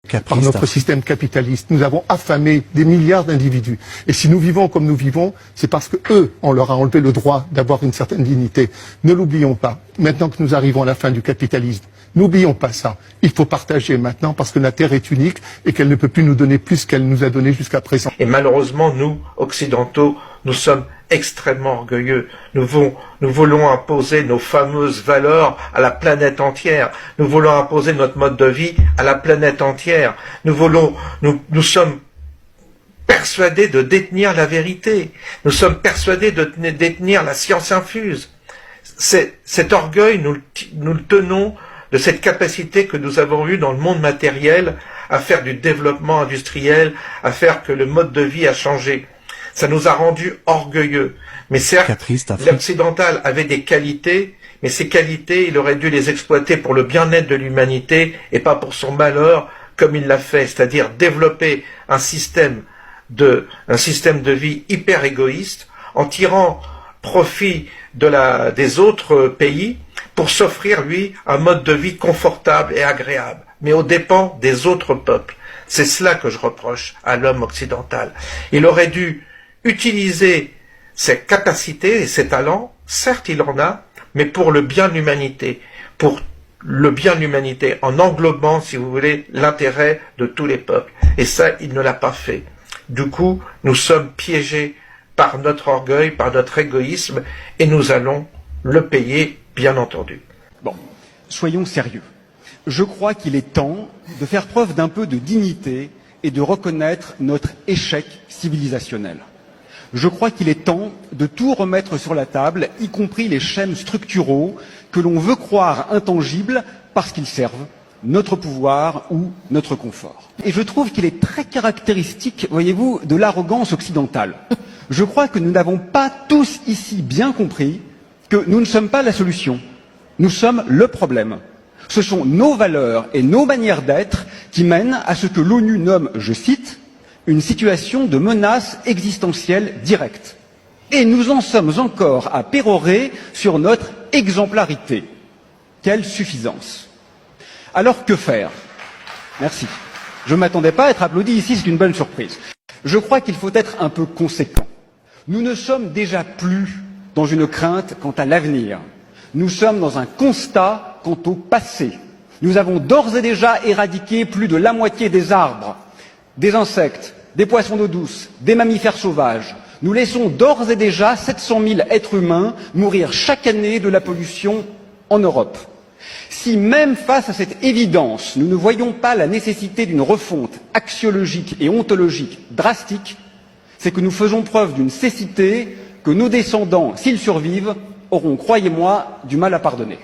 par notre système capitaliste. Nous avons affamé des milliards d'individus. Et si nous vivons comme nous vivons, c'est parce que eux, on leur a enlevé le droit d'avoir une certaine dignité. Ne l'oublions pas. Maintenant que nous arrivons à la fin du capitalisme, n'oublions pas ça. Il faut partager maintenant parce que la Terre est unique et qu'elle ne peut plus nous donner plus qu'elle nous a donné jusqu'à présent. Et malheureusement, nous, occidentaux, nous sommes extrêmement orgueilleux. Nous voulons imposer nos fameuses valeurs à la planète entière. Nous voulons imposer notre mode de vie à la planète entière. Nous sommes persuadés de détenir la vérité. Nous sommes persuadés de détenir la science infuse. Cet orgueil, nous le tenons de cette capacité que nous avons eue dans le monde matériel à faire du développement industriel, à faire que le mode de vie a changé. Ça nous a rendus orgueilleux. Mais certes, l'occidental avait des qualités, mais ces qualités, il aurait dû les exploiter pour le bien-être de l'humanité et pas pour son malheur, comme il l'a fait, c'est-à-dire développer un système de vie hyper égoïste en tirant profit des autres pays pour s'offrir, lui, un mode de vie confortable et agréable, mais aux dépens des autres peuples. C'est cela que je reproche à l'homme occidental. Il aurait dû utiliser ses capacités et ses talents, certes il en a, mais pour le bien de l'humanité, en englobant, si vous voulez, l'intérêt de tous les peuples. Et ça, il ne l'a pas fait. Du coup, nous sommes piégés par notre orgueil, par notre égoïsme, et nous allons le payer, bien entendu. Bon, soyons sérieux. Je crois qu'il est temps de faire preuve d'un peu de dignité et de reconnaître notre échec civilisationnel. Je crois qu'il est temps de tout remettre sur la table, y compris les schèmes structuraux que l'on veut croire intangibles parce qu'ils servent notre pouvoir ou notre confort. Et je trouve qu'il est très caractéristique, voyez-vous, de l'arrogance occidentale. Je crois que nous n'avons pas tous ici bien compris que nous ne sommes pas la solution. Nous sommes le problème. Ce sont nos valeurs et nos manières d'être qui mènent à ce que l'ONU nomme, je cite, une situation de menace existentielle directe. Et nous en sommes encore à pérorer sur notre exemplarité. Quelle suffisance! Alors que faire? Merci. Je ne m'attendais pas à être applaudi ici, c'est une bonne surprise. Je crois qu'il faut être un peu conséquent. Nous ne sommes déjà plus dans une crainte quant à l'avenir. Nous sommes dans un constat quant au passé. Nous avons d'ores et déjà éradiqué plus de la moitié des arbres, des insectes, des poissons d'eau douce, des mammifères sauvages. Nous laissons d'ores et déjà 700 000 êtres humains mourir chaque année de la pollution en Europe. Si même face à cette évidence, nous ne voyons pas la nécessité d'une refonte axiologique et ontologique drastique, c'est que nous faisons preuve d'une cécité que nos descendants, s'ils survivent, auront, croyez-moi, du mal à pardonner.